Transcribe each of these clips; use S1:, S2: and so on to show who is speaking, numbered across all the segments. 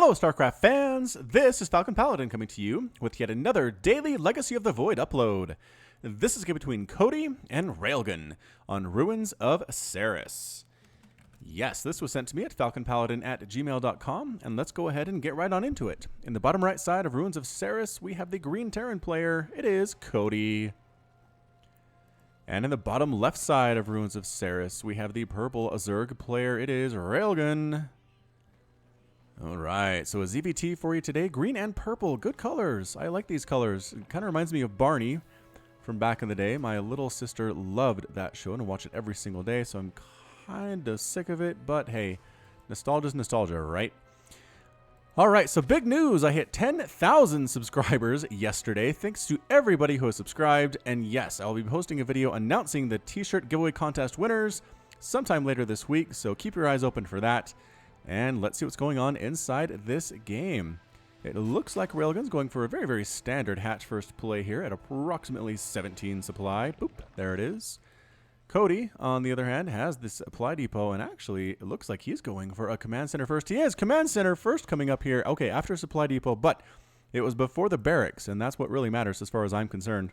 S1: Hello, StarCraft fans! This is Falcon Paladin coming to you with yet another daily Legacy of the Void upload. This is a game between Khodi and Railgan on Ruins of Seras. Yes, this was sent to me at falconpaladin@gmail.com, and let's go ahead and get right on into it. In the bottom right side of Ruins of Seras, we have the green Terran player. It is Khodi. And in the bottom left side of Ruins of Seras, we have the purple Zerg player. It is Railgan. Alright, so a ZVT for you today. Green and purple. Good colors. I like these colors. It kind of reminds me of Barney from back in the day. My little sister loved that show and watched it every single day, so I'm kind of sick of it. But hey, nostalgia's nostalgia, right? Alright, so big news. I hit 10,000 subscribers yesterday. Thanks to everybody who has subscribed. And yes, I'll be posting a video announcing the t-shirt giveaway contest winners sometime later this week, so keep your eyes open for that. And let's see what's going on inside this game. It looks like Railgun's going for a very, very standard hatch first play here at approximately 17 supply. Boop, there it is. Khodi, on the other hand, has this supply depot, and actually, it looks like he's going for a command center first. He is! Command center first coming up here. Okay, after supply depot, but it was before the barracks, and that's what really matters as far as I'm concerned.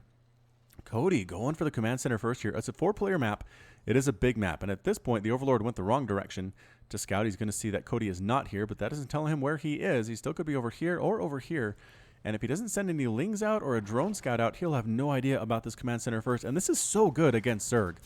S1: Khodi going for the command center first here. It's a 4-player map. It is a big map, and at this point, the Overlord went the wrong direction to scout. He's going to see that Khodi is not here, but that doesn't tell him where he is. He still could be over here or over here. And if he doesn't send any lings out or a drone scout out, he'll have no idea about this command center first. And this is so good against Zerg.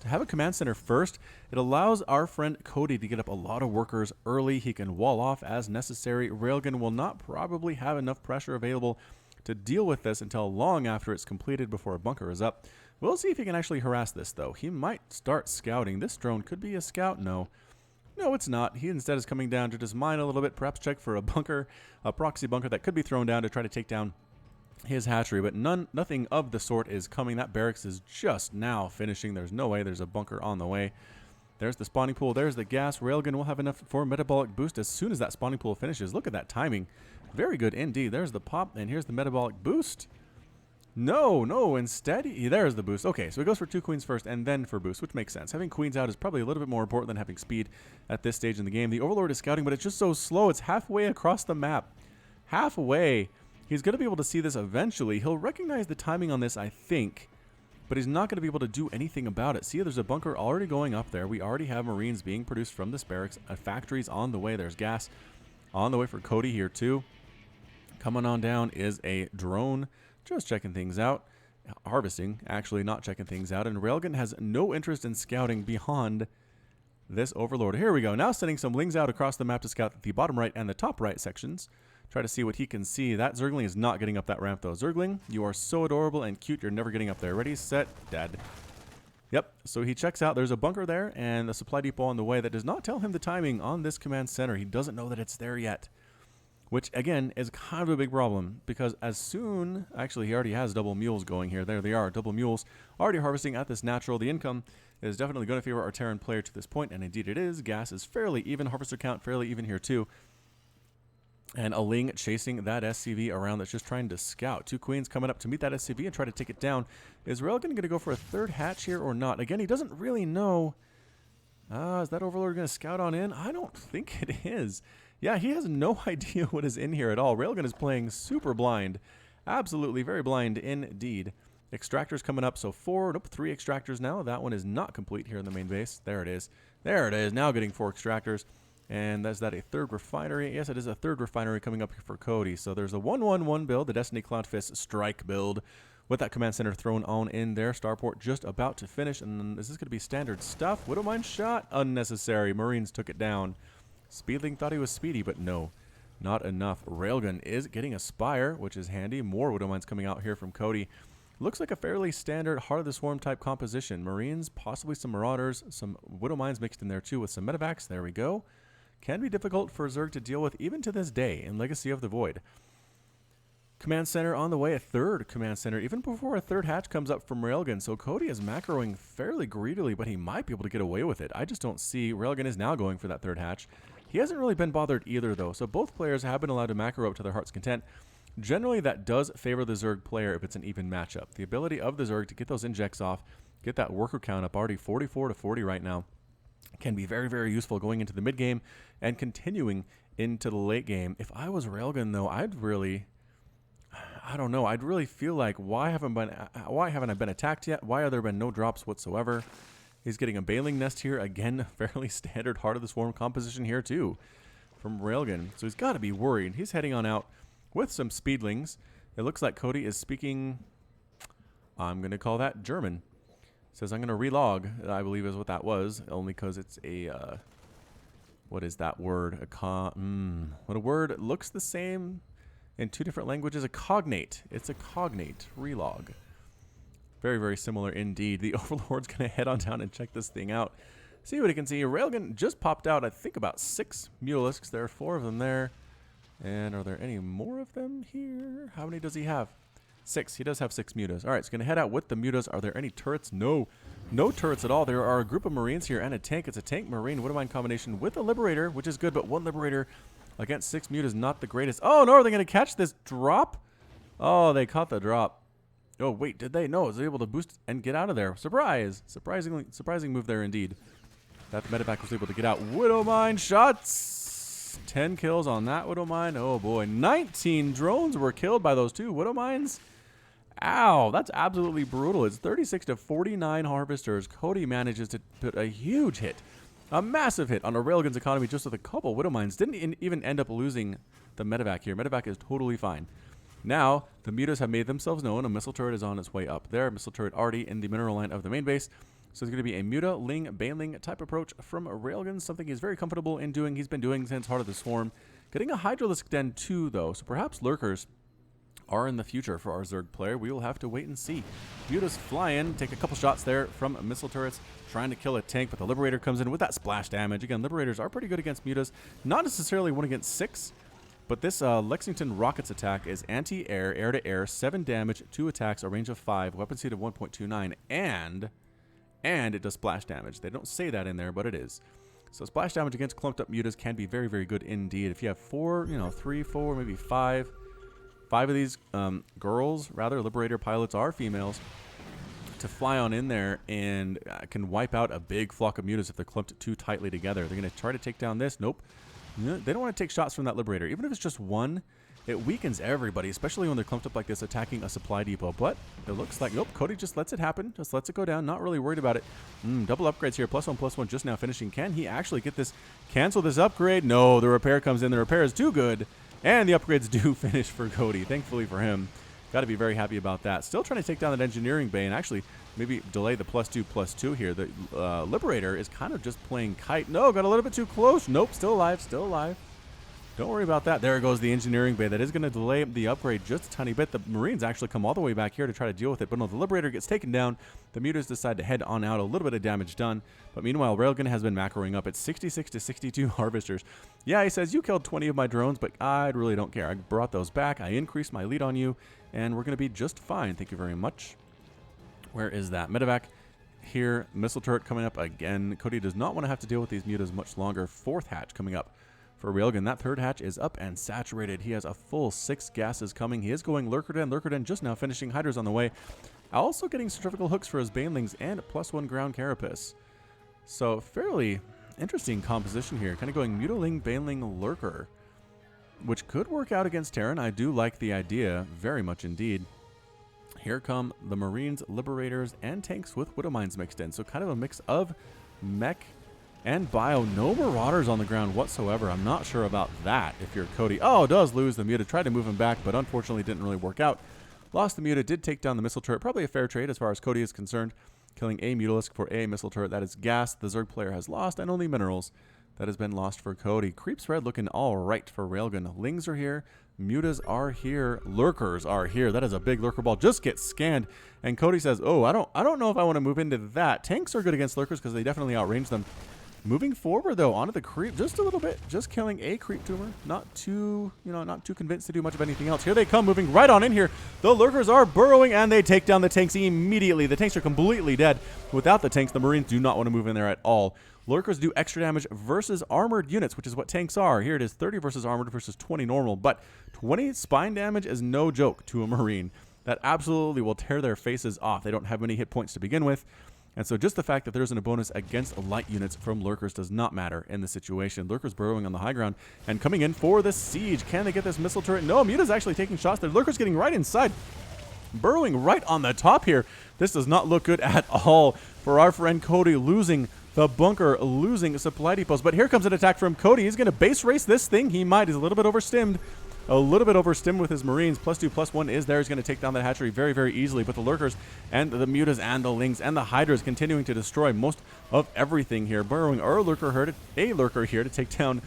S1: To have a command center first, it allows our friend Khodi to get up a lot of workers early. He can wall off as necessary. Railgun will not probably have enough pressure available to deal with this until long after it's completed before a bunker is up. We'll see if he can actually harass this, though. He might start scouting. This drone could be a scout. No, it's not. He instead is coming down to just mine a little bit, perhaps check for a bunker, a proxy bunker that could be thrown down to try to take down his hatchery, but nothing of the sort is coming. That barracks is just now finishing. There's no way there's a bunker on the way. There's the spawning pool. There's the gas. Railgun will have enough for metabolic boost as soon as that spawning pool finishes. Look at that timing. Very good indeed. There's the pop, and here's the metabolic boost. No, instead, there's the boost. Okay, so he goes for 2 queens first and then for boost, which makes sense. Having queens out is probably a little bit more important than having speed at this stage in the game. The Overlord is scouting, but it's just so slow. It's halfway across the map. Halfway. He's going to be able to see this eventually. He'll recognize the timing on this, I think, but he's not going to be able to do anything about it. See, there's a bunker already going up there. We already have Marines being produced from this barracks. A factory's on the way. There's gas on the way for Khodi here, too. Coming on down is a drone. Just checking things out. Harvesting, actually not checking things out. And Railgun has no interest in scouting beyond this Overlord. Here we go. Now sending some lings out across the map to scout the bottom right and the top right sections. Try to see what he can see. That Zergling is not getting up that ramp, though. Zergling, you are so adorable and cute. You're never getting up there. Ready, set, dead. Yep, so he checks out. There's a bunker there and a supply depot on the way that does not tell him the timing on this command center. He doesn't know that it's there yet. Which, again, is kind of a big problem, because as soon... Actually, he already has double mules going here. There they are, double mules. Already harvesting at this natural. The income is definitely going to favor our Terran player to this point, and indeed it is. Gas is fairly even. Harvester count fairly even here, too. And a ling chasing that SCV around that's just trying to scout. 2 queens coming up to meet that SCV and try to take it down. Is Railgun going to go for a 3rd hatch here or not? Again, he doesn't really know. Is that Overlord going to scout on in? I don't think it is. Yeah, he has no idea what is in here at all. Railgun is playing super blind. Absolutely very blind indeed. Extractors coming up, so 3 extractors now. That one is not complete here in the main base. There it is. There it is. Now getting 4 extractors. And is that a 3rd refinery? Yes, it is a 3rd refinery coming up here for Khodi. So there's a 1-1-1 build, the Destiny Cloudfist strike build, with that command center thrown on in there. Starport just about to finish. And then is this going to be standard stuff? Widowmine shot? Unnecessary. Marines took it down. Speedling thought he was speedy, but no, not enough. Railgun is getting a Spire, which is handy. More Widowmines coming out here from Khodi. Looks like a fairly standard Heart of the Swarm type composition. Marines, possibly some Marauders, some Widowmines mixed in there too with some Medevacs. There we go. Can be difficult for Zerg to deal with even to this day in Legacy of the Void. Command center on the way, a 3rd command center, even before a 3rd hatch comes up from Railgun. So Khodi is macroing fairly greedily, but he might be able to get away with it. I just don't see. Railgun is now going for that 3rd hatch. He hasn't really been bothered either, though, so both players have been allowed to macro up to their heart's content. Generally, that does favor the Zerg player if it's an even matchup. The ability of the Zerg to get those injects off, get that worker count up, already 44 to 40 right now. can be very, very useful going into the mid game and continuing into the late game. If I was Railgun, though, I don't know. I'd really feel like, why haven't I been attacked yet? Why have there been no drops whatsoever? He's getting a Bailing Nest here. Again, fairly standard Heart of the Swarm composition here, too, from Railgun. So he's got to be worried. He's heading on out with some Speedlings. It looks like Khodi is speaking, I'm going to call that German. Says, I'm going to relog, I believe is what that was, only because it's a, what is that word? What a word looks the same in two different languages. A cognate. It's a cognate. Relog. Very, very similar indeed. The Overlord's going to head on down and check this thing out. See what he can see. Railgun just popped out, I think, about 6 Mutalisks. There are 4 of them there. And are there any more of them here? How many does he have? 6. He does have 6 mutas. All right, so going to head out with the mutas. Are there any turrets? No. No turrets at all. There are a group of Marines here and a tank. It's a tank-Marine Widowmine combination with a Liberator, which is good, but 1 Liberator against 6 mutas, not the greatest. Oh, no, are they going to catch this drop? Oh, they caught the drop. Oh, wait, did they? No, it was able to boost and get out of there. Surprise. Surprising move there indeed. That medevac was able to get out. Widowmine shots. 10 kills on that Widowmine. Oh, boy. 19 drones were killed by those 2 Widowmines. Ow, that's absolutely brutal. It's 36 to 49 harvesters. Khodi manages to put a huge hit, a massive hit on a Railgun's economy just with a couple Widowmines. Didn't even end up losing the medevac here. Medevac is totally fine. Now, the mutas have made themselves known. A missile turret is on its way up there. Missile turret already in the mineral line of the main base. So it's going to be a muta, ling, bailing type approach from Railgun, something he's very comfortable in doing. He's been doing since Heart of the Swarm. Getting a Hydralisk Den too, though, so perhaps Lurkers are in the future for our Zerg player. We will have to wait and see. Mutas fly in, take a couple shots there from missile turrets, trying to kill a tank, but the Liberator comes in with that splash damage. Again, Liberators are pretty good against mutas. Not necessarily 1 against 6, but this Lexington Rockets attack is anti-air, air-to-air, 7 damage, 2 attacks, a range of 5, weapon speed of 1.29, and it does splash damage. They don't say that in there, but it is. So splash damage against clumped up mutas can be very, very good indeed. If you have 4, 3, 4, maybe 5 of these Liberator pilots are females, to fly on in there and can wipe out a big flock of mutas if they're clumped too tightly together. They're going to try to take down this. Nope. They don't want to take shots from that Liberator. Even if it's just 1, it weakens everybody, especially when they're clumped up like this, attacking a supply depot. But it looks like, nope, Khodi just lets it happen. Just lets it go down. Not really worried about it. Double upgrades here. +1/+1 just now finishing. Can he actually get this, cancel this upgrade? No, the repair comes in. The repair is too good. And the upgrades do finish for Khodi, thankfully for him. Got to be very happy about that. Still trying to take down that engineering bay and actually maybe delay the +2/+2 here. The Liberator is kind of just playing kite. No, got a little bit too close. Nope, still alive, still alive. Don't worry about that. There goes the engineering bay. That is going to delay the upgrade just a tiny bit. The Marines actually come all the way back here to try to deal with it. But no, the Liberator gets taken down. The mutas decide to head on out. A little bit of damage done. But meanwhile, Railgun has been macroing up at 66 to 62 harvesters. Yeah, he says, you killed 20 of my drones, but I really don't care. I brought those back. I increased my lead on you. And we're going to be just fine. Thank you very much. Where is that? Medevac here. Missile turret coming up again. Khodi does not want to have to deal with these mutas much longer. 4th hatch coming up for Railgun. That 3rd hatch is up and saturated. He has a full 6 gases coming. He is going Lurker Den just now finishing. Hydra's on the way. Also getting centrifugal hooks for his Banelings and +1 ground carapace. So fairly interesting composition here. Kind of going Mutaling, Baneling, Lurker, which could work out against Terran. I do like the idea very much indeed. Here come the Marines, Liberators, and tanks with Widowmines mixed in. So kind of a mix of mech and bio. No Marauders on the ground whatsoever. I'm not sure about that if you're Khodi. Oh, does lose the Muta. Tried to move him back, but unfortunately didn't really work out. Lost the Muta. Did take down the missile turret. Probably a fair trade as far as Khodi is concerned. Killing a Mutalisk for a missile turret. That is gas the Zerg player has lost, and only minerals that has been lost for Khodi. Creep spread looking all right for Railgun. Lings are here. Mutas are here. Lurkers are here. That is a big lurker ball. Just gets scanned. And Khodi says, oh, I don't know if I want to move into that. Tanks are good against lurkers because they definitely outrange them. Moving forward, though, onto the creep just a little bit. Just killing a creep tumor. Not too convinced to do much of anything else. Here they come, moving right on in here. The lurkers are burrowing, and they take down the tanks immediately. The tanks are completely dead. Without the tanks, the Marines do not want to move in there at all. Lurkers do extra damage versus armored units, which is what tanks are. Here it is, 30 versus armored versus 20 normal. But 20 spine damage is no joke to a Marine. That absolutely will tear their faces off. They don't have many hit points to begin with. And so just the fact that there isn't a bonus against light units from lurkers does not matter in this situation. Lurkers burrowing on the high ground and coming in for the siege. Can they get this missile turret? No, Muta's actually taking shots there. Lurkers getting right inside, burrowing right on the top here. This does not look good at all for our friend Khodi, losing the bunker, losing supply depots. But here comes an attack from Khodi. He's going to base race this thing. He might. He's a little bit overstimmed. A little bit overstimmed with his Marines. +2/+1 is there. He's going to take down that hatchery very, very easily. But the lurkers and the mutas and the lings and the hydras continuing to destroy most of everything here. Burrowing a lurker here to take down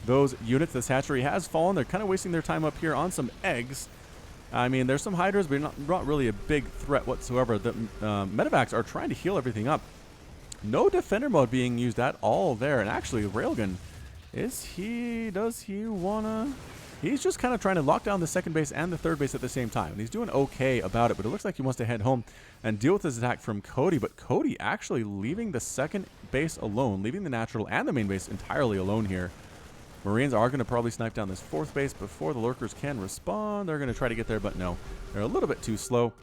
S1: those units. This hatchery has fallen. They're kind of wasting their time up here on some eggs. I mean, there's some hydras, but not really a big threat whatsoever. The medevacs are trying to heal everything up. No defender mode being used at all there. And actually, Railgan, does he wanna... He's just kind of trying to lock down the second base and the third base at the same time. And he's doing okay about it, but it looks like he wants to head home and deal with this attack from Khodi. But Khodi actually leaving the second base alone, leaving the natural and the main base entirely alone here. Marines are going to probably snipe down this fourth base before the lurkers can respond. They're going to try to get there, but no. They're a little bit too slow.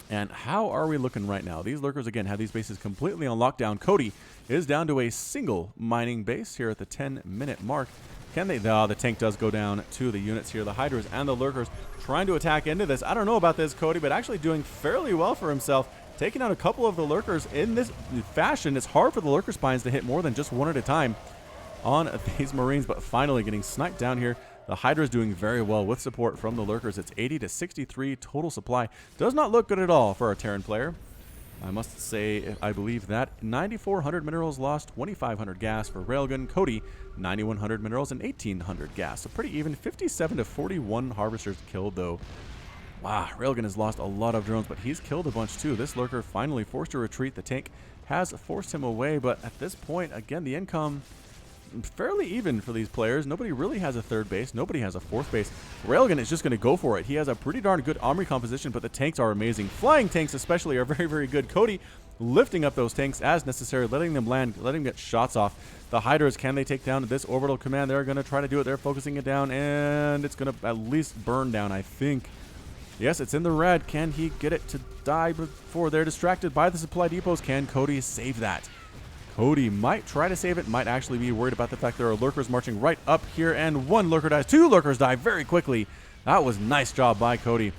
S1: And how are we looking right now? These lurkers, again, have these bases completely on lockdown. Khodi is down to a single mining base here at the 10-minute mark. Can they? No, the tank does go down to the units here. The hydras and the lurkers trying to attack into this. I don't know about this, Khodi, but actually doing fairly well for himself. Taking out a couple of the lurkers in this fashion. It's hard for the lurker spines to hit more than just one at a time on these Marines, but finally getting sniped down here. The Hydra is doing very well with support from the lurkers. It's 80 to 63 total supply. Does not look good at all for our Terran player. I must say, I believe that 9,400 minerals lost, 2,500 gas for Railgun. Khodi, 9,100 minerals and 1,800 gas. So pretty even. 57 to 41 harvesters killed, though. Wow, Railgun has lost a lot of drones, but he's killed a bunch, too. This lurker finally forced to retreat. The tank has forced him away, but at this point, again, the income... fairly even for these players. Nobody really has a third base. Nobody has a fourth base. Railgun is just going to go for it. He has a pretty darn good armory composition, but the tanks are amazing. Flying tanks especially are very, very good. Khodi lifting up those tanks as necessary, letting them land, letting them get shots off. The Hydras, can they take down this orbital command? They're going to try to do it. They're focusing it down, and it's going to at least burn down, I think. Yes, it's in the red. Can he get it to die before they're distracted by the supply depots? Can Khodi save that? Khodi might try to save it, might actually be worried about the fact there are lurkers marching right up here, and one lurker dies. Two lurkers die very quickly. That was nice job by Khodi.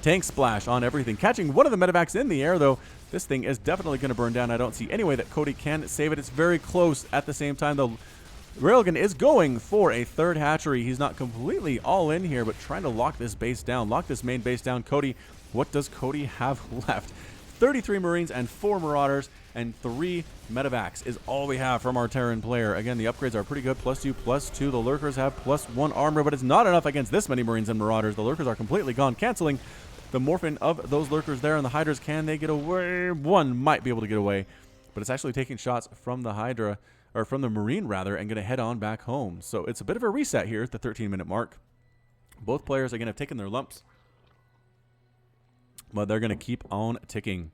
S1: Tank splash on everything. Catching one of the medevacs in the air, though. This thing is definitely going to burn down. I don't see any way that Khodi can save it. It's very close at the same time, though. Railgun is going for a third hatchery. He's not completely all in here, but trying to lock this base down, lock this main base down. Khodi, what does Khodi have left? 33 Marines and 4 Marauders and 3 medevacs is all we have from our Terran player. Again, the upgrades are pretty good. +2/+2. The lurkers have +1 armor, but it's not enough against this many Marines and Marauders. The lurkers are completely gone, canceling the morphin of those lurkers there. And the Hydras, can they get away? One might be able to get away, but it's actually taking shots from the Hydra, or from the Marine rather, and going to head on back home. So it's a bit of a reset here at the 13-minute mark. Both players again have taken their lumps, but they're going to keep on ticking.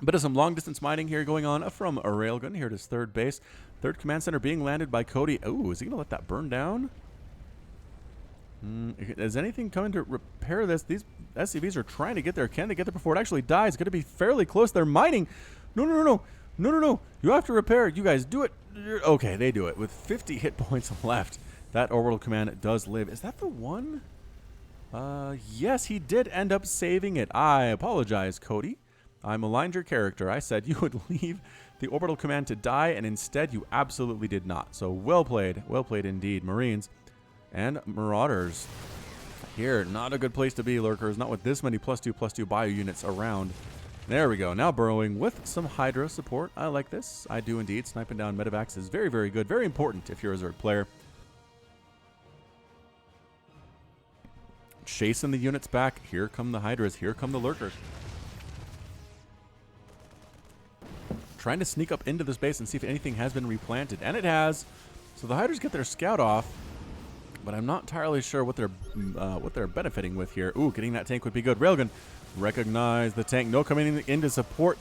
S1: A bit of some long-distance mining here going on from a Railgun here at his third base. Third command center being landed by Khodi. Oh, is he going to let that burn down? Is anything coming to repair this? These SCVs are trying to get there. Can they get there before it actually dies? It's going to be fairly close. They're mining. No. You have to repair. You guys do it. Okay, they do it with 50 hit points left. That orbital command does live. Is that the one? Yes, he did end up saving it. I apologize, Khodi. I maligned your character. I said you would leave the orbital command to die, and instead you absolutely did not. So well played indeed, Marines and Marauders. Here, not a good place to be, lurkers. Not with this many +2/+2 bio units around. There we go. Now burrowing with some Hydra support. I like this. I do indeed. Sniping down medevacs is very, very good. Very important if you're a Zerg player. Chasing the units back. Here come the Hydras. Here come the lurkers. Trying to sneak up into this base and see if anything has been replanted. And it has. So the Hydras get their scout off, but I'm not entirely sure what they're benefiting with here. Ooh, getting that tank would be good. Railgun, recognize the tank. No coming in to support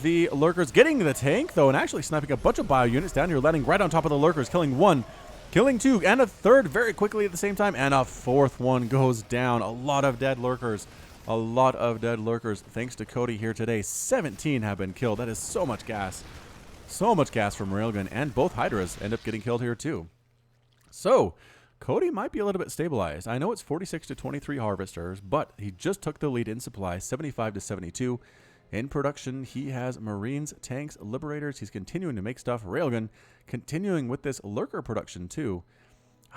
S1: the lurkers. Getting the tank, though, and actually sniping a bunch of bio units down here, landing right on top of the lurkers, killing one, killing two, and a third very quickly at the same time, and a fourth one goes down. A lot of dead lurkers A lot of dead lurkers thanks to Khodi here today. 17 have been killed. That is so much gas. So much gas from Railgun, and both Hydras end up getting killed here too. So, Khodi might be a little bit stabilized. I know it's 46 to 23 harvesters, but he just took the lead in supply, 75 to 72. In production, he has Marines, tanks, Liberators. He's continuing to make stuff. Railgun continuing with this lurker production too.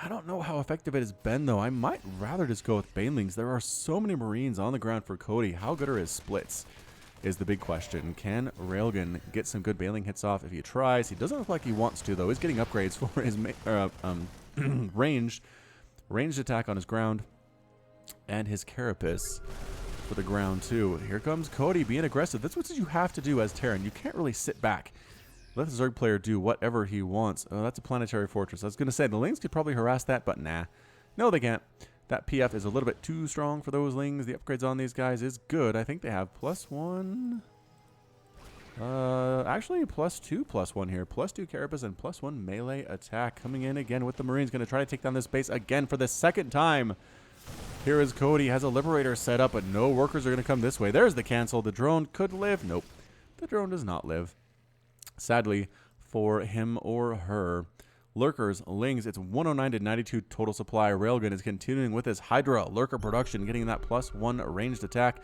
S1: I don't know how effective it has been, though. I might rather just go with Banelings. There are so many Marines on the ground for Khodi. How good are his splits is the big question. Can Railgun get some good Baneling hits off if he tries? He doesn't look like he wants to, though. He's getting upgrades for his ranged attack on his ground and his Carapace for the ground, too. Here comes Khodi being aggressive. That's what you have to do as Terran. You can't really sit back. Let the Zerg player do whatever he wants. Oh, that's a planetary fortress. I was going to say, the Lings could probably harass that, but nah. No, they can't. That PF is a little bit too strong for those Lings. The upgrades on these guys is good. I think they have +1. Actually, +2/+1 here. +2 Carapace and +1 melee attack. Coming in again with the Marines. Going to try to take down this base again for the second time. Here is Khodi. Has a Liberator set up, but no workers are going to come this way. There's the cancel. The drone could live. Nope. The drone does not live. Sadly for him or her. Lurkers, Lings, it's 109 to 92 total supply. Railgun is continuing with his Hydra lurker production, getting that +1 ranged attack.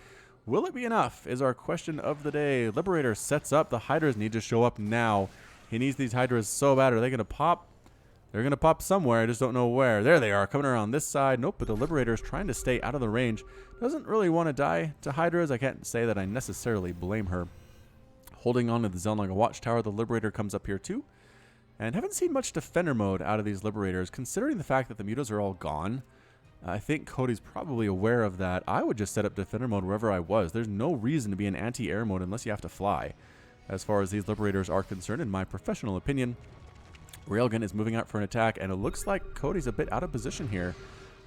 S1: Will it be enough is our question of the day. Liberator sets up. The Hydras need to show up now. He needs these Hydras so bad. Are they going to pop? They're going to pop somewhere. I just don't know where. There they are, coming around this side. Nope, but the Liberator is trying to stay out of the range. Doesn't really want to die to Hydras. I can't say that I necessarily blame her. Holding on to the Zelnaga Watchtower, the Liberator comes up here too. And haven't seen much Defender mode out of these Liberators, considering the fact that the mutas are all gone. I think Khodi's probably aware of that. I would just set up Defender mode wherever I was. There's no reason to be in anti-air mode unless you have to fly, as far as these Liberators are concerned, in my professional opinion. Railgun is moving out for an attack, and it looks like Khodi's a bit out of position here.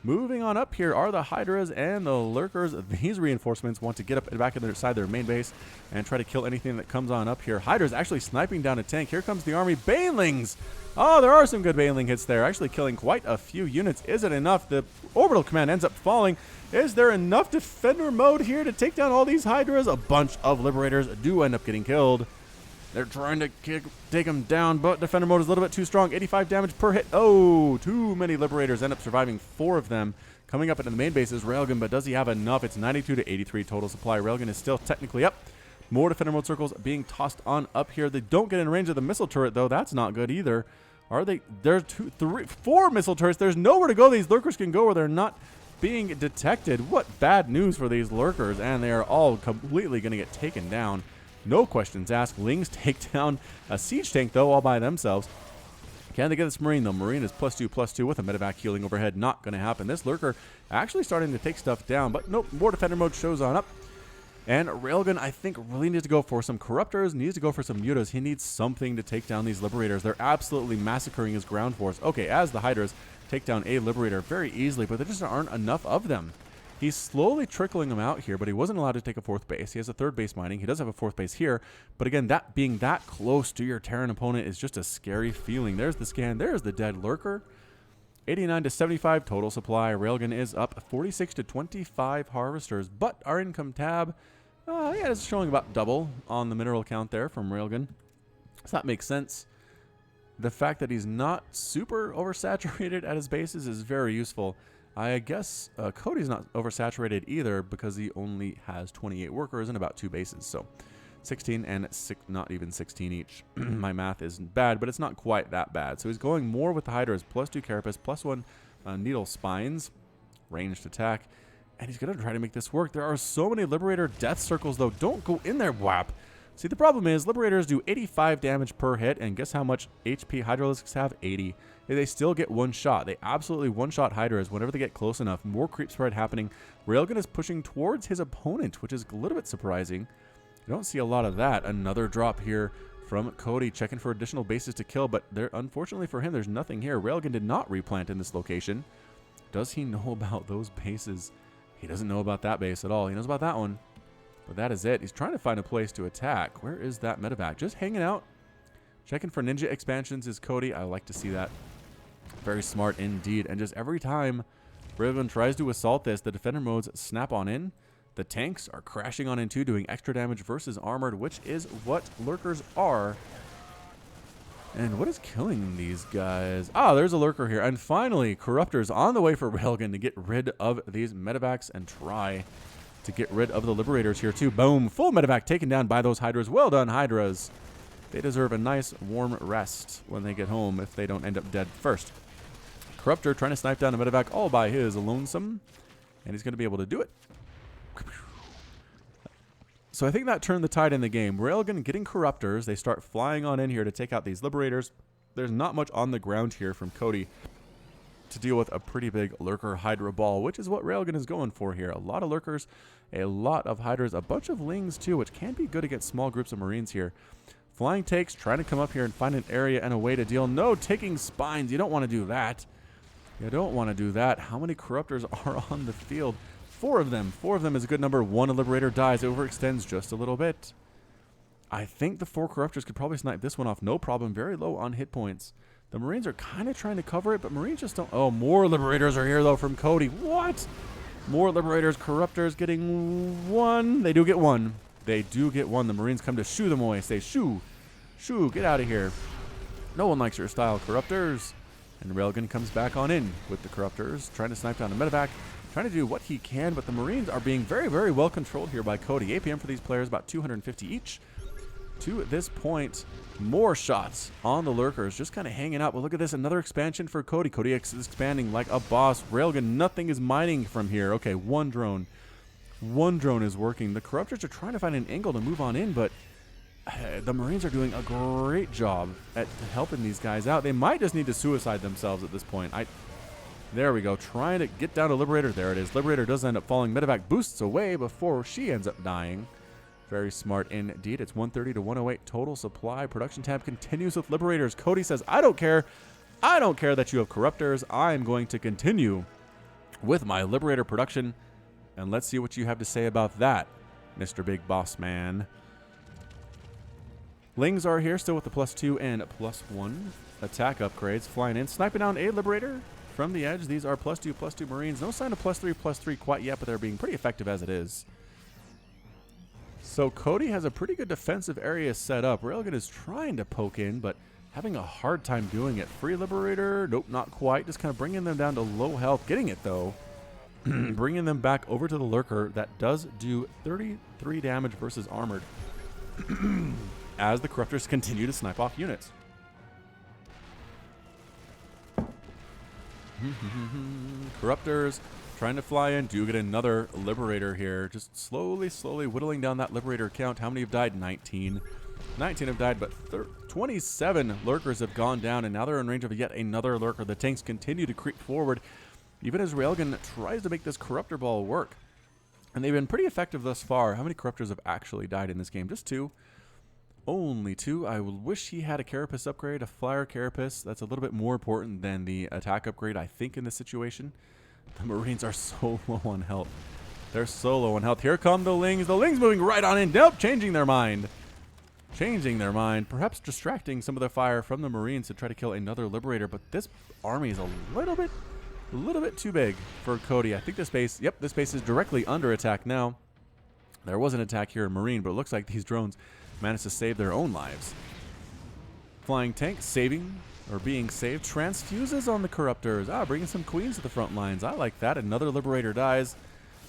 S1: Moving on up here are the Hydras and the Lurkers. These reinforcements want to get up back inside their main base and try to kill anything that comes on up here. Hydra's actually sniping down a tank. Here comes the army. Banelings! Oh, there are some good Baneling hits there. Actually killing quite a few units. Is it enough? The orbital command ends up falling. Is there enough Defender mode here to take down all these Hydras? A bunch of Liberators do end up getting killed. They're trying to take him down, but Defender mode is a little bit too strong. 85 damage per hit. Oh, too many Liberators end up surviving. 4 of them. Coming up into the main base is Railgun, but does he have enough? It's 92 to 83 total supply. Railgun is still technically up. More Defender mode circles being tossed on up here. They don't get in range of the missile turret, though. That's not good either. Are they? There's 4 missile turrets. There's nowhere to go. These Lurkers can go where they're not being detected. What bad news for these Lurkers, and they are all completely going to get taken down. No questions asked. Lings take down a siege tank, though, all by themselves. Can they get this Marine, though? Marine is +2/+2 with a medevac healing overhead. Not going to happen. This Lurker actually starting to take stuff down, but nope, more Defender mode shows on up. And Railgun, I think, really needs to go for some Corruptors, needs to go for some Mutas. He needs something to take down these Liberators. They're absolutely massacring his ground force. Okay, as the Hydras take down a Liberator very easily, but there just aren't enough of them. He's slowly trickling them out here, but he wasn't allowed to take a 4th base. He has a 3rd base mining. He does have a 4th base here. But again, that being that close to your Terran opponent is just a scary feeling. There's the scan. There's the dead Lurker. 89 to 75 total supply. Railgun is up 46 to 25 harvesters. But our income tab, yeah, it's showing about double on the mineral count there from Railgun. So that makes sense. The fact that he's not super oversaturated at his bases is very useful. I guess Khodi's not oversaturated either because he only has 28 workers and about 2 bases. So 16 and not even 16 each. My math isn't bad, but it's not quite that bad. So he's going more with the Hydras. +2 Carapace, +1 Needle Spines, ranged attack. And he's going to try to make this work. There are so many Liberator death circles, though. Don't go in there, WAP. See, the problem is Liberators do 85 damage per hit, and guess how much HP Hydralisks have? 80. They still get 1 shot. They absolutely one-shot Hydras whenever they get close enough. More creep spread happening. Railgun is pushing towards his opponent, which is a little bit surprising. You don't see a lot of that. Another drop here from Khodi, checking for additional bases to kill, but unfortunately for him, there's nothing here. Railgun did not replant in this location. Does he know about those bases? He doesn't know about that base at all. He knows about that one. But that is it. He's trying to find a place to attack. Where is that medevac? Just hanging out. Checking for ninja expansions is Khodi. I like to see that. Very smart indeed. And just every time Railgun tries to assault this, the Defender modes snap on in. The tanks are crashing on into, doing extra damage versus armored, which is what lurkers are. And what is killing these guys? Ah, there's a lurker here. And finally, Corruptor's on the way for Railgan to get rid of these medevacs and try to get rid of the Liberators here too. Boom, full medevac taken down by those Hydras. Well done, Hydras. They deserve a nice warm rest when they get home if they don't end up dead first. Corruptor trying to snipe down a medevac all by his lonesome. And he's going to be able to do it. So I think that turned the tide in the game. Railgun getting Corruptors. They start flying on in here to take out these Liberators. There's not much on the ground here from Khodi to deal with a pretty big Lurker Hydra ball, which is what Railgun is going for here. A lot of Lurkers, a lot of Hydras, a bunch of Lings too, which can be good against small groups of Marines here. Flying takes, trying to come up here and find an area and a way to deal. No, taking spines. You don't want to do that. You don't want to do that. How many Corruptors are on the field? 4 of them. 4 of them is a good number. 1 Liberator dies. It overextends just a little bit. I think the 4 Corruptors could probably snipe this one off. No problem. Very low on hit points. The Marines are kind of trying to cover it, but Marines just don't... Oh, more Liberators are here, though, from Khodi. What? More Liberators. Corruptors getting 1. They do get 1. They do get 1. The Marines come to shoo them away. Say, shoo. Shoo, get out of here. No one likes your style, Corruptors. And Railgun comes back on in with the Corruptors, trying to snipe down the medevac. Trying to do what he can, but the Marines are being very, very well controlled here by Khodi. APM for these players, about 250 each. To this point, more shots on the Lurkers, just kind of hanging out. But look at this, another expansion for Khodi. Khodi is expanding like a boss. Railgun, nothing is mining from here. Okay, 1 drone. 1 drone is working. The Corruptors are trying to find an angle to move on in, but the Marines are doing a great job at helping these guys out. They might just need to suicide themselves at this point. There we go, trying to get down to Liberator. There it is. Liberator does end up falling. Medevac boosts away before she ends up dying. Very smart indeed. It's 130 to 108 total supply. Production tab continues with Liberators. Khodi says, I don't care. I don't care that you have Corruptors. I'm going to continue with my Liberator production. And let's see what you have to say about that, Mr. Big Boss Man. Lings are here still with the +2 and +1 attack upgrades. Flying in, sniping down a Liberator. From the edge, these are +2/+2 Marines. No sign of +3/+3 quite yet, but they're being pretty effective as it is. So Khodi has a pretty good defensive area set up. Railgun is trying to poke in, but having a hard time doing it. Free Liberator, nope, not quite. Just kind of bringing them down to low health. Getting it, though. Bringing them back over to the Lurker. That does do 33 damage versus armored. As the Corruptors continue to snipe off units. Corruptors trying to fly in. Do get another Liberator here. Just slowly whittling down that Liberator count. How many have died? 19. 19 have died, but 27 Lurkers have gone down, and now they're in range of yet another Lurker. The tanks continue to creep forward, even as Railgun tries to make this Corruptor ball work. And they've been pretty effective thus far. How many Corruptors have actually died in this game? Just 2. Only 2. I wish he had a Carapace upgrade, a Flyer Carapace. That's a little bit more important than the attack upgrade, I think, in this situation. The Marines are so low on health. They're so low on health. Here come the Lings. The Lings moving right on in. Nope, changing their mind. Changing their mind. Perhaps distracting some of the fire from the Marines to try to kill another Liberator. But this army is a little bit too big for Khodi. I think this base, yep, this base is directly under attack now. There was an attack here in Marine, but it looks like these drones managed to save their own lives. Flying tank saving, or being saved. Transfuses on the Corruptors. Bringing some Queens to the front lines. I like that. Another Liberator dies.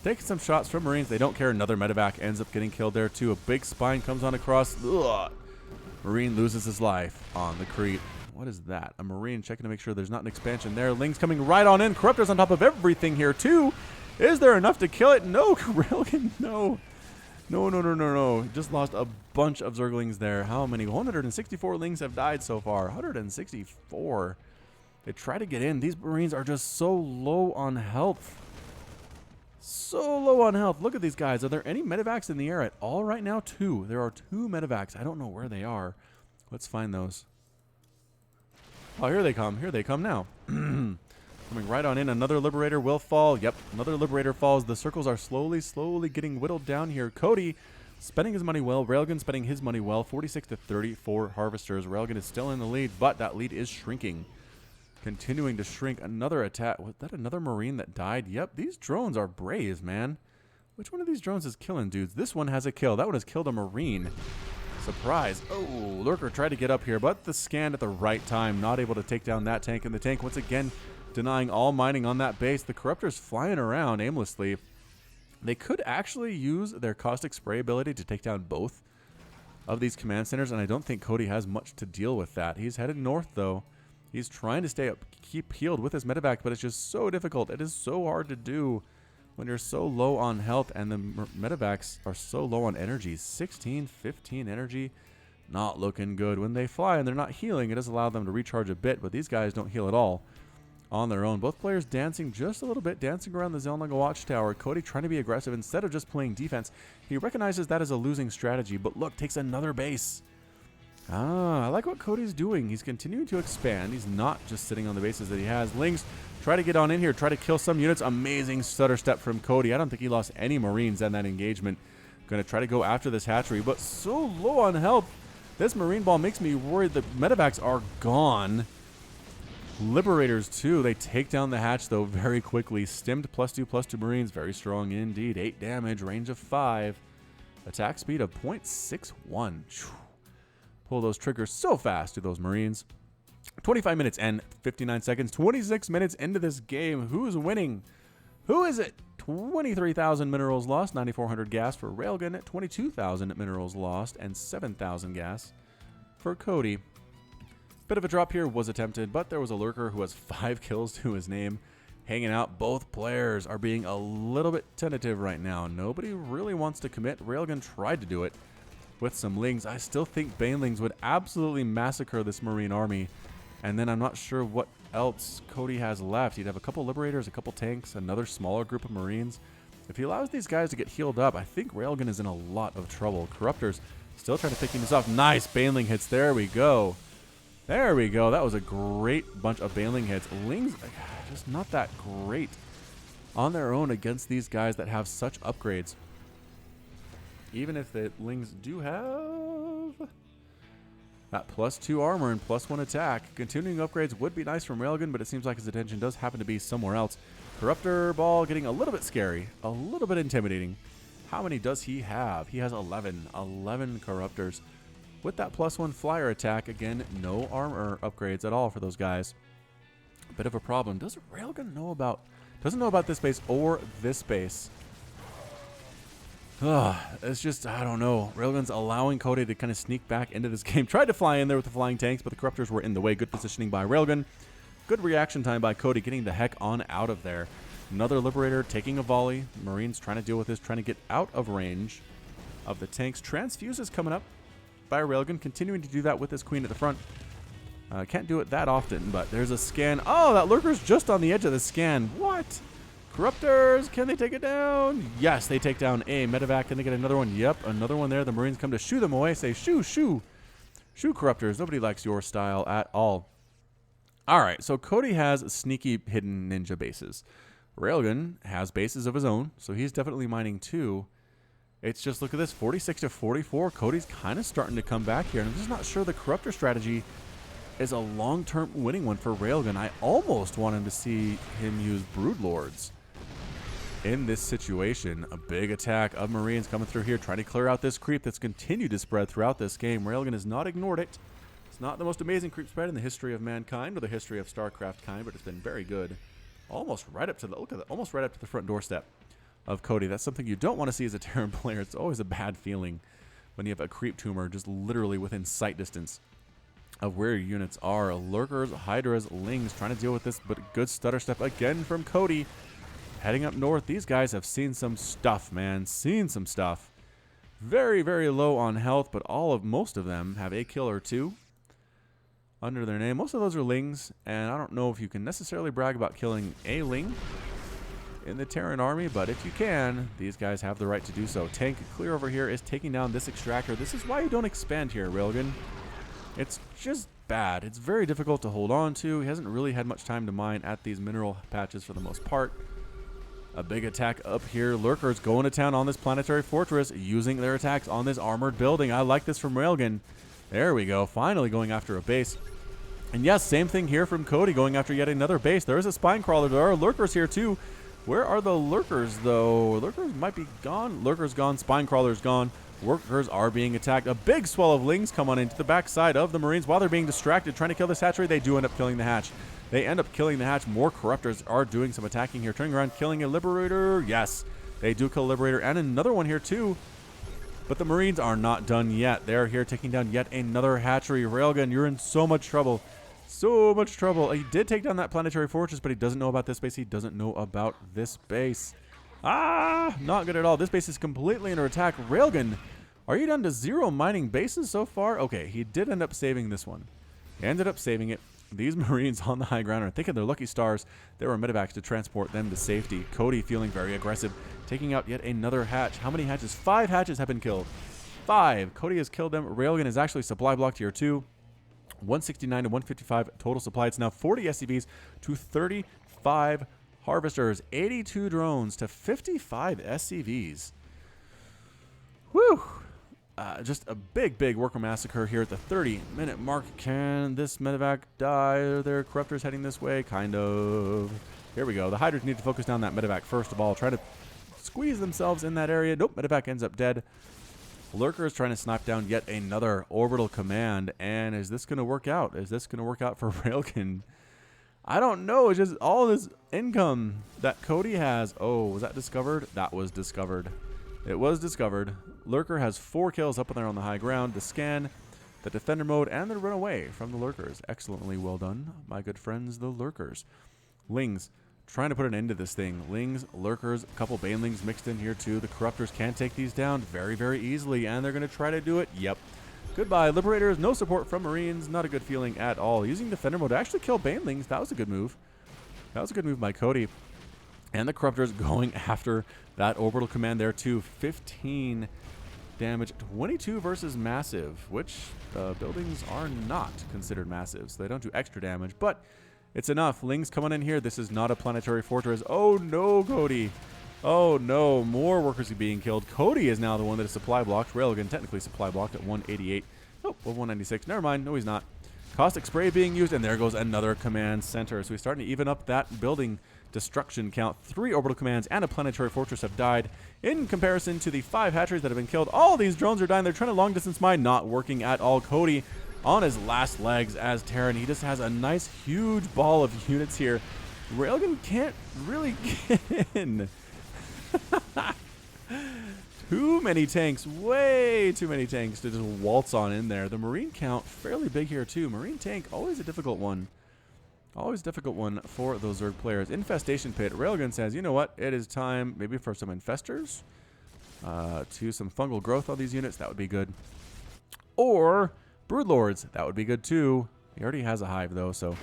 S1: Taking some shots from Marines. They don't care. Another medevac ends up getting killed there too. A big spine comes on across. Ugh. Marine loses his life on the creep. What is that? A Marine checking to make sure there's not an expansion there. Lings coming right on in. Corruptors on top of everything here too. Is there enough to kill it? No, Railgun, no. No. Just lost a bunch of Zerglings there. How many? 164 Lings have died so far. 164. They try to get in. These Marines are just so low on health. So low on health. Look at these guys. Are there any medevacs in the air at all right now? 2. There are 2 medevacs. I don't know where they are. Let's find those. Oh, here they come. Here they come now. Coming right on in. Another Liberator will fall. Yep, another Liberator falls. The circles are slowly getting whittled down here. Khodi spending his money well. Railgun spending his money well. 46 to 34 Harvesters. Railgun is still in the lead, but that lead is shrinking. Continuing to shrink. Another attack. Was that another Marine that died? Yep, these drones are brave, man. Which one of these drones is killing dudes? This one has a kill. That one has killed a Marine. Surprise. Oh, Lurker tried to get up here, but the scan at the right time. Not able to take down that tank. And the tank, once again, denying all mining on that base. The Corruptor's flying around aimlessly. They could actually use their Caustic Spray ability to take down both of these command centers, and I don't think Khodi has much to deal with that. He's headed north, though. He's trying to stay up, keep healed with his medevac, but it's just so difficult. It is so hard to do when you're so low on health, and the medevacs are so low on energy. 16, 15 energy, not looking good. When they fly and they're not healing, it does allow them to recharge a bit, but these guys don't heal at all on their own. Both players dancing just a little bit, dancing around the Zelnaga watchtower. Khodi trying to be aggressive instead of just playing defense. He recognizes that as a losing strategy, but look, takes another base. I like what Khodi's doing. He's continuing to expand. He's not just sitting on the bases that he has. Lings try to get on in here, try to kill some units. Amazing stutter step from Khodi. I don't think he lost any Marines in that engagement. Going to try to go after this hatchery, but so low on health. This Marine ball makes me worried. The medevacs are gone. Liberators too. They take down the hatch though very quickly. Stimmed +2/+2 Marines. Very strong indeed. 8 damage, range of 5. Attack speed of 0.61. Pull those triggers so fast to those Marines. 25 minutes and 59 seconds. 26 minutes into this game. Who's winning? Who is it? 23,000 minerals lost. 9,400 gas for Railgan. 22,000 minerals lost. And 7,000 gas for Khodi. Bit of a drop here was attempted, but there was a Lurker who has 5 kills to his name. Hanging out. Both players are being a little bit tentative right now. Nobody really wants to commit. Railgun tried to do it with some Lings. I still think Banelings would absolutely massacre this Marine army. And then I'm not sure what else Khodi has left. He'd have a couple Liberators, a couple tanks, another smaller group of Marines. If he allows these guys to get healed up, I think Railgun is in a lot of trouble. Corruptors still trying to pick things off. Nice Baneling hits. There we go. There we go. That was a great bunch of Baneling hits. Lings just not that great on their own against these guys that have such upgrades. Even if the Lings do have that +2 armor and +1 attack. Continuing upgrades would be nice from Railgun, but it seems like his attention does happen to be somewhere else. Corruptor ball getting a little bit scary, a little bit intimidating. How many does he have? He has 11. 11 Corruptors. With that +1 flyer attack, again, no armor upgrades at all for those guys. A bit of a problem. Does Railgun know about... Doesn't know about this base or this base. It's just, I don't know. Railgun's allowing Khodi to kind of sneak back into this game. Tried to fly in there with the flying tanks, but the Corruptors were in the way. Good positioning by Railgun. Good reaction time by Khodi, getting the heck on out of there. Another Liberator taking a volley. Marines trying to deal with this, trying to get out of range of the tanks. Transfuse is coming up by Railgun, continuing to do that with his Queen at the front. Can't do it that often, but there's a scan. Oh, that Lurker's just on the edge of the scan. What? Corruptors, can they take it down? Yes, they take down a medevac. Can they get another one? Yep, another one there. The Marines come to shoo them away. Say, shoo, shoo. Shoo, Corruptors. Nobody likes your style at all. All right, so Khodi has sneaky hidden ninja bases. Railgun has bases of his own, so he's definitely mining too. It's just, look at this, 46 to 44. Khodi's kind of starting to come back here, and I'm just not sure the Corruptor strategy is a long-term winning one for Railgun. I almost want him to see him use Broodlords in this situation. A big attack of Marines coming through here, trying to clear out this creep that's continued to spread throughout this game. Railgun has not ignored it. It's not the most amazing creep spread in the history of mankind or the history of StarCraft kind, but it's been very good. Almost right up to the, look at that, almost right up to the front doorstep of Khodi. That's something you don't want to see as a Terran player. It's always a bad feeling when you have a creep tumor just literally within sight distance of where your units are. Lurkers, Hydras, Lings trying to deal with this, but good stutter step again from Khodi. Heading up north, these guys have seen some stuff, man. Seen some stuff. Very, very low on health, but most of them have a kill or two under their name. Most of those are Lings, and I don't know if you can necessarily brag about killing a Ling in the Terran army, but if you can, these guys have the right to do so. Tank clear over here is taking down this extractor. This is why you don't expand here, Railgun. It's just bad. It's very difficult to hold on to. He hasn't really had much time to mine at these mineral patches for the most part. A big attack up here. Lurkers going to town on this planetary fortress, using their attacks on this armored building. I like this from Railgun. There we go. Finally going after a base. And yes, same thing here from Khodi, going after yet another base. There is a spine crawler. There are Lurkers here too. Where are the lurkers, though? Lurkers might be gone. Lurkers gone. Spine crawlers gone. Workers are being attacked. A big swell of lings come on into the backside of the Marines while they're being distracted, trying to kill this hatchery. They do end up killing the hatch. They end up killing the hatch. More corruptors are doing some attacking here. Turning around, killing a liberator. Yes, they do kill a liberator and another one here too. But the Marines are not done yet. They're here taking down yet another hatchery. Railgun, you're in so much trouble. So much trouble. He did take down that planetary fortress, but he doesn't know about this base. He doesn't know about this base. Ah, not good at all. This base is completely under attack. Railgun, are you down to 0 mining bases so far? Okay, he did end up saving this one. He ended up saving it. These Marines on the high ground are thinking they're lucky stars. There were medevacs to transport them to safety. Khodi feeling very aggressive, taking out yet another hatch. How many hatches? 5 hatches have been killed. 5. Khodi has killed them. Railgun is actually supply blocked here too. 169 to 155 total supply. It's now 40 SCVs to 35 harvesters. 82 drones to 55 SCVs. Whew. Just a big worker massacre here at the 30-minute mark. Can this medevac die? Are there corruptors heading this way? Kind of. Here we go. The Hydras need to focus down that medevac first of all. Try to squeeze themselves in that area. Nope, medevac ends up dead. Lurker is trying to snipe down yet another orbital command. And is this going to work out? Is this going to work out for Railgan? I don't know. It's just all this income that Khodi has. Oh, was that discovered? That was discovered. It was discovered. Lurker has 4 kills up there on the high ground. The scan, the defender mode, and the run away from the lurkers. Excellently well done, my good friends, the lurkers. Lings, trying to put an end to this thing. Lings, lurkers, a couple banelings mixed in here too. The corruptors can take these down very easily, and they're going to try to do it. Yep. Goodbye, Liberators. No support from Marines. Not a good feeling at all. Using defender mode to actually kill banelings. That was a good move. That was a good move by Khodi. And the corruptors going after that orbital command there too. 15 damage, 22 versus massive, which buildings are not considered massive, so they don't do extra damage, but it's enough. Lings coming in here. This is not a planetary fortress. Oh no, Khodi. Oh no, more workers are being killed. Khodi is now the one that is supply blocked. Railgun technically supply blocked at 188. Oh, well, 196. Never mind. No, he's not. Caustic spray being used, and there goes another command center. So we're starting to even up that building destruction count. 3 orbital commands and a planetary fortress have died in comparison to the 5 hatcheries that have been killed. All these drones are dying. They're trying to long distance mine, not working at all. Khodi on his last legs as Terran. He just has a nice huge ball of units here. Railgun can't really get in. Too many tanks, way too many tanks to just waltz on in there. The Marine count fairly big here too. Marine tank, always a difficult one. Always a difficult one for those Zerg players. Infestation Pit. Railgun says, you know what? It is time maybe for some infestors. To some fungal growth on these units. That would be good. Or Broodlords. That would be good too. He already has a hive though, so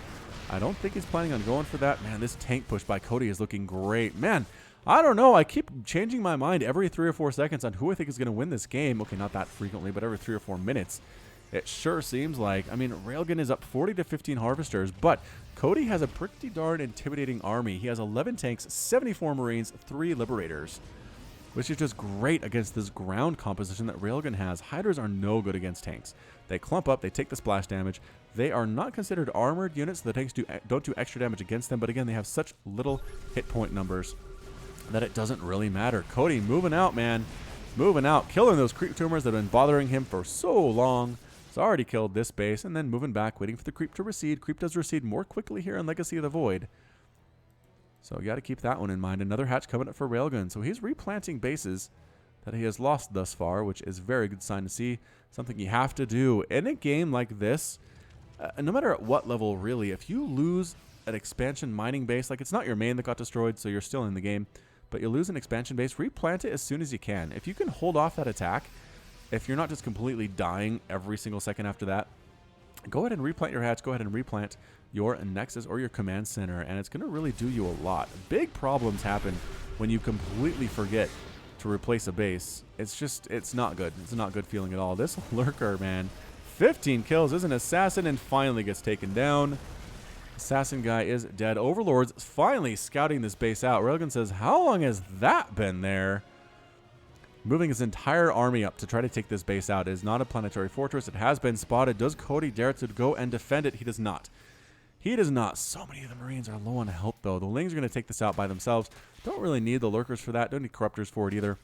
S1: I don't think he's planning on going for that. Man, this tank push by Khodi is looking great. Man, I don't know. I keep changing my mind every 3 or 4 seconds on who I think is going to win this game. Okay, not that frequently, but every 3 or 4 minutes. It sure seems like. I mean, Railgun is up 40 to 15 harvesters, but Khodi has a pretty darn intimidating army. He has 11 tanks, 74 Marines, 3 Liberators, which is just great against this ground composition that Railgun has. Hydras are no good against tanks. They clump up, they take the splash damage. They are not considered armored units, so the tanks don't do extra damage against them, but again, they have such little hit point numbers that it doesn't really matter. Khodi moving out, man. Moving out, killing those creep tumors that have been bothering him for so long. He's already killed this base, and then moving back, waiting for the creep to recede. Creep does recede more quickly here in Legacy of the Void. So you got to keep that one in mind. Another hatch coming up for Railgun. So he's replanting bases that he has lost thus far, which is a very good sign to see. Something you have to do in a game like this. No matter at what level, really, if you lose an expansion mining base, like it's not your main that got destroyed, so you're still in the game, but you lose an expansion base, replant it as soon as you can. If you can hold off that attack, if you're not just completely dying every single second after that, go ahead and replant your hatch. Go ahead and replant your nexus or your command center, and it's going to really do you a lot. Big problems happen when you completely forget to replace a base. It's not good. It's not good feeling at all. This lurker, man, 15 kills, is an assassin, and finally gets taken down. Assassin guy is dead. Overlord's finally scouting this base out. Railgun says, how long has that been there? Moving his entire army up to try to take this base out. It is not a planetary fortress. It has been spotted. Does Khodi dare to go and defend it? He does not. He does not. So many of the Marines are low on health, though. The Lings are going to take this out by themselves. Don't really need the Lurkers for that. Don't need Corruptors for it either.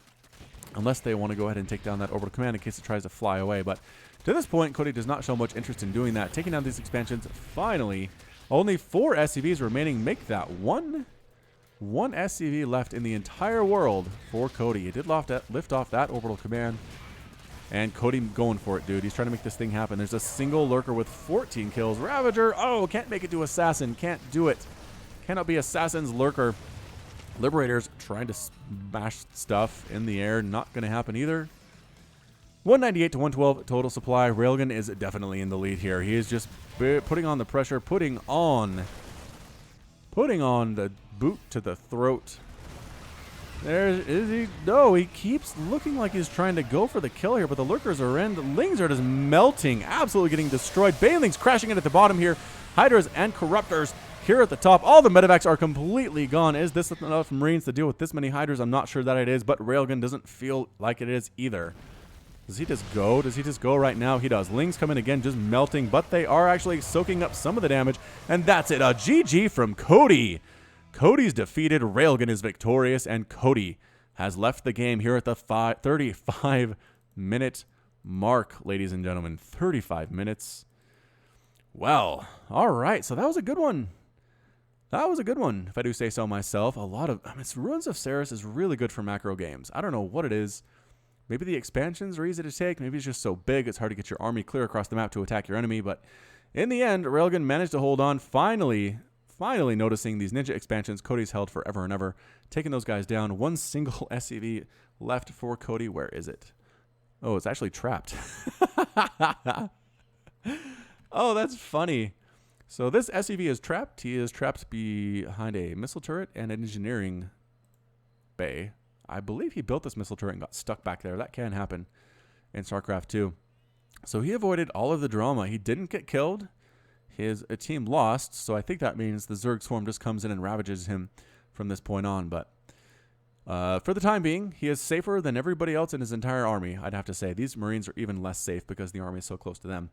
S1: Unless they want to go ahead and take down that orbital command in case it tries to fly away. But to this point, Khodi does not show much interest in doing that. Taking down these expansions, finally. Only 4 SCVs remaining make that one SCV left in the entire world for Khodi. It did lift off that orbital command. And Khodi going for it, dude. He's trying to make this thing happen. There's a single Lurker with 14 kills. Ravager, oh, can't make it to Assassin. Can't do it. Cannot be Assassin's Lurker. Liberators trying to smash stuff in the air. Not going to happen either. 198 to 112 total supply. Railgan is definitely in the lead here. He is just putting on the pressure, putting on the boot to the throat. There is he. No, he keeps looking like he's trying to go for the kill here, but the Lurkers are in. The Lings are just melting, absolutely getting destroyed. Banelings crashing in at the bottom here. Hydras and Corruptors here at the top. All the medevacs are completely gone. Is this enough Marines to deal with this many Hydras? I'm not sure that it is, but Railgun doesn't feel like it is either. Does he just go? Does he just go right now? He does. Lings come in again, just melting, but they are actually soaking up some of the damage, and that's it. A GG from Khodi. Khodi's defeated, Railgun is victorious, and Khodi has left the game here at the 35-minute mark, ladies and gentlemen. 35 minutes. Well, all right, so that was a good one. That was a good one, if I do say so myself. Ruins of Seras is really good for macro games. I don't know what it is. Maybe the expansions are easy to take. Maybe it's just so big it's hard to get your army clear across the map to attack your enemy. But in the end, Railgun managed to hold on. Finally noticing these ninja expansions Khodi's held forever and ever. Taking those guys down. One single SCV left for Khodi. Where is it? Oh, it's actually trapped. Oh, that's funny. So this SCV is trapped. He is trapped behind a missile turret and an engineering bay. I believe he built this missile turret and got stuck back there. That can happen in StarCraft 2. So he avoided all of the drama. He didn't get killed. His team lost, so I think that means the Zerg Swarm just comes in and ravages him from this point on. But for the time being, he is safer than everybody else in his entire army, I'd have to say. These Marines are even less safe because the army is so close to them.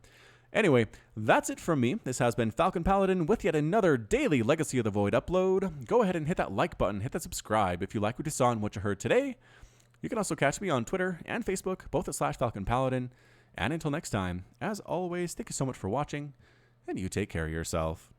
S1: Anyway, that's it from me. This has been Falcon Paladin with yet another daily Legacy of the Void upload. Go ahead and hit that like button, hit that subscribe if you like what you saw and what you heard today. You can also catch me on Twitter and Facebook, both at /Falcon Paladin. And until next time, as always, thank you so much for watching, and you take care of yourself.